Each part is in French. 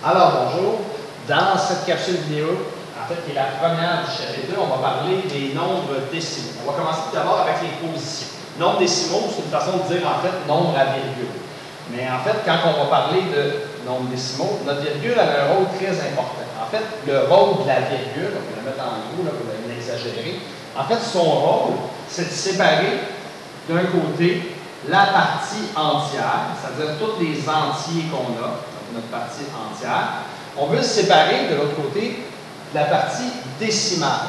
Alors bonjour, dans cette capsule vidéo, en fait qui est la première du chapitre 2, on va parler des nombres décimaux. On va commencer tout d'abord avec les positions. Nombres décimaux, c'est une façon de dire en fait nombre à virgule. Mais en fait, quand on va parler de nombres décimaux, notre virgule a un rôle très important. En fait, le rôle de la virgule, on va la mettre en gros là, pour l'exagérer, en fait son rôle, c'est de séparer d'un côté la partie entière, c'est-à-dire tous les entiers qu'on a, donc notre partie entière. On veut se séparer de l'autre côté de la partie décimale.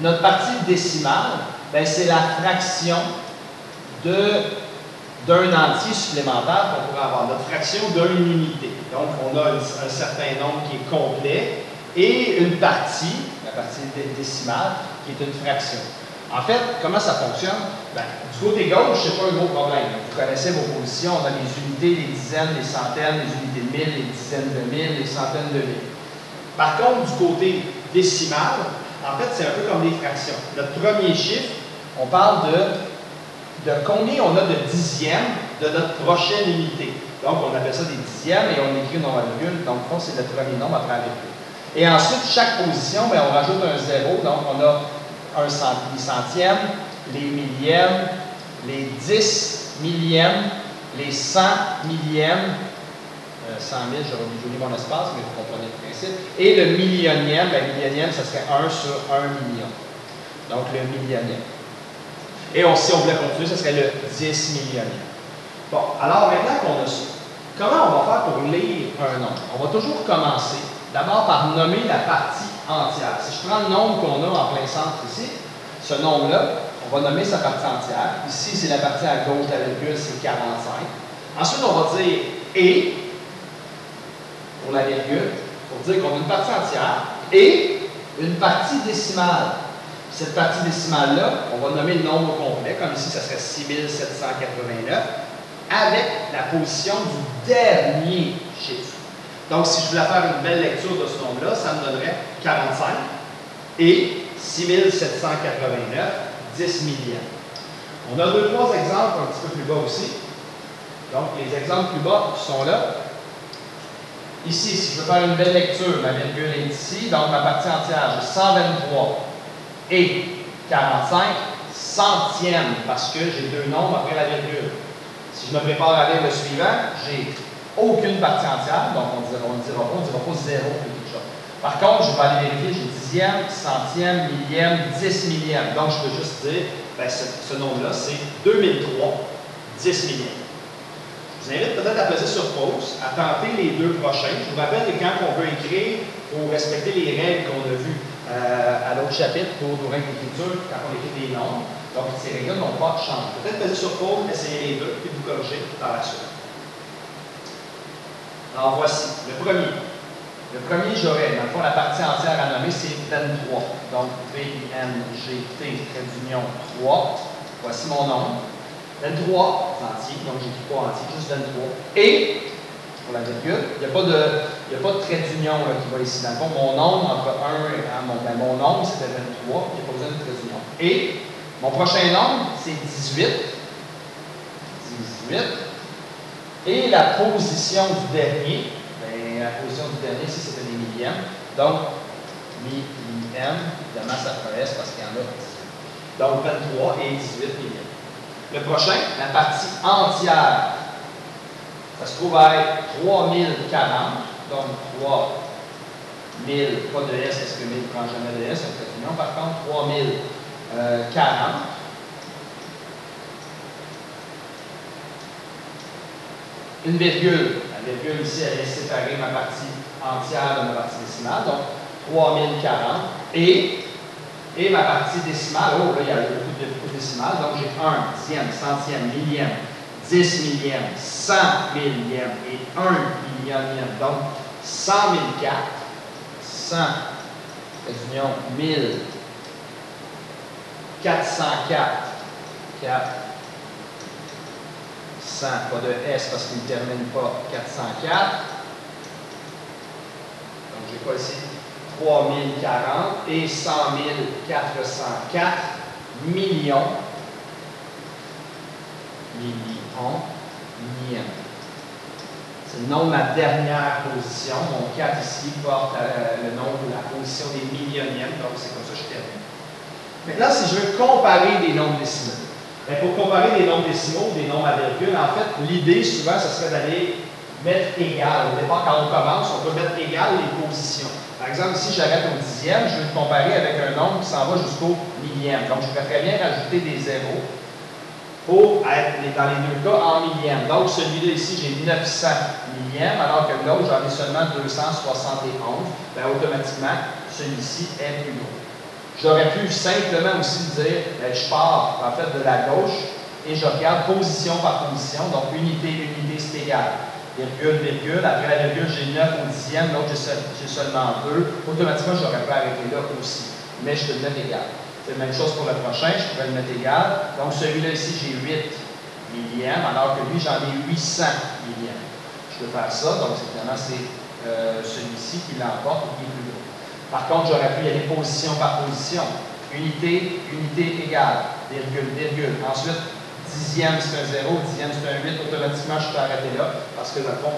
Notre partie décimale, c'est la fraction d'un entier supplémentaire qu'on pourrait avoir, notre fraction d'une unité. Donc, on a un certain nombre qui est complet et une partie, la partie décimale, qui est une fraction. En fait, comment ça fonctionne? Du côté gauche, ce n'est pas un gros problème. Vous connaissez vos positions, on a les unités, les dizaines, les centaines, les unités de mille, les dizaines de mille, les centaines de mille. Par contre, du côté décimal, en fait, c'est un peu comme des fractions. Notre premier chiffre, on parle de combien on a de dixièmes de notre prochaine unité. Donc, on appelle ça des dixièmes et on écrit nombre à virgule. Donc, c'est le premier nombre après la virgule. Et ensuite, chaque position, on rajoute un zéro. Donc, on a les centièmes, les millièmes, les 10 millièmes, les 100 millièmes, 100 000, j'oublie mon espace, mais vous comprenez le principe. Et le millionième, millionième, ça serait 1 sur 1 million. Donc, le millionième. Et si on voulait continuer, ce serait le 10 millionième. Bon, alors maintenant qu'on a ça, comment on va faire pour lire un nombre? On va toujours commencer d'abord par nommer la partie entière. Si je prends le nombre qu'on a en plein centre ici, ce nombre-là, on va nommer sa partie entière. Ici, c'est la partie à gauche de la virgule, c'est 45. Ensuite, on va dire « et » pour la virgule, pour dire qu'on a une partie entière et une partie décimale. Cette partie décimale-là, on va nommer le nombre complet, comme ici, ça serait 6789, avec la position du dernier chiffre. Donc, si je voulais faire une belle lecture de ce nombre-là, ça me donnerait 45 et 6789, 10 millièmes. On a deux, trois exemples un petit peu plus bas aussi. Donc, les exemples plus bas sont là. Ici, si je veux faire une belle lecture, ma virgule est ici, donc ma partie entière, j'ai 123 et 45 centièmes, parce que j'ai deux nombres après la virgule. Si je me prépare à lire le suivant, j'ai aucune partie entière, donc on ne dira pas 0 ou quelque chose. Par contre, je vais aller vérifier, j'ai dixième, centième, millième, 10 millième. Donc, je peux juste dire, ce nombre-là, c'est 2003, 10 millième. Je vous invite peut-être à peser sur pause, à tenter les deux prochains. Je vous rappelle que quand on veut écrire, il faut respecter les règles qu'on a vues à l'autre chapitre pour nos règles d'écriture quand on écrit des nombres. Donc, ces règles n'ont pas changé. Peut-être peser sur pause, essayez les deux, puis vous corrigez par la suite. Alors, voici le premier. Le premier, j'aurais, dans le fond, la partie entière à nommer, c'est 23. Donc, V-I-N-G-T, trait d'union 3. Voici mon nombre. 23 entier, donc j'écris pas entier, juste 23. Et, pour la virgule, il n'y a pas de trait d'union qui va ici. Dans le fond, mon nombre entre 1 et mon nombre, c'était 23, il n'y a pas besoin de trait d'union. Et, mon prochain nombre, c'est 18. 18. Et la position du dernier, la position du dernier, ici, c'était des millièmes. Donc, millième, évidemment, ça ferait S parce qu'il y en a 18. Donc, 23 et 18 millièmes. Le prochain, la partie entière, ça se trouve à être 3040. Donc, 3000, pas de S, parce que 1000 ne prend jamais de S, un trait d'union. Par contre, 3040. Une virgule. La virgule ici, elle est séparée ma partie entière de ma partie décimale. Donc, 3040. Et ma partie décimale, là, il y a beaucoup de décimales. Donc, j'ai 1 dixième, centième, millième, 10 millième, 100 millième et 1 millionième. Donc, 100 004, 100, union 1000, 404, 4, 100, pas de S parce qu'il ne termine pas 404. Donc, j'ai pas ici 3040 et 100 404 millions. C'est le nom de ma dernière position. Mon 4 ici porte le nom de la position des millionièmes, donc c'est comme ça que je termine. Maintenant, si je veux comparer des nombres décimaux, bien, pour comparer des nombres décimaux, des nombres à virgule, en fait, l'idée souvent, ce serait d'aller mettre égal. Au départ, quand on commence, on peut mettre égal les positions. Par exemple, ici, j'arrête au dixième, je veux le comparer avec un nombre qui s'en va jusqu'au millième. Donc, je pourrais très bien rajouter des zéros pour être dans les deux cas en millième. Donc, celui-là ici, j'ai 900 millièmes, alors que l'autre, j'en ai seulement 271. Bien, automatiquement, celui-ci est plus gros. J'aurais pu simplement aussi dire, je pars en fait de la gauche et je regarde position par position, donc unité, c'est égal. Virgule, virgule, après la virgule, j'ai 9 au dixième, l'autre, j'ai seulement 2. Automatiquement, j'aurais pu arrêter là aussi, mais je peux le mettre égal. C'est la même chose pour le prochain, je pourrais le mettre égal. Donc, celui-là ici, j'ai 8 millièmes, alors que lui, j'en ai 800 millièmes. Je peux faire ça, donc finalement, c'est celui-ci qui l'emporte ou qui est plus gros. Par contre, j'aurais pu y aller position par position. Unité, unité égale, virgule, virgule. Ensuite, dixième, c'est un 0, dixième, c'est un 8. Automatiquement, je peux arrêter là parce que, dans le fond,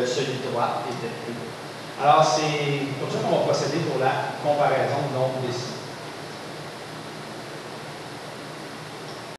celui droit était plus gros. Alors, c'est comme ça qu'on va procéder pour la comparaison de nombres décimaux.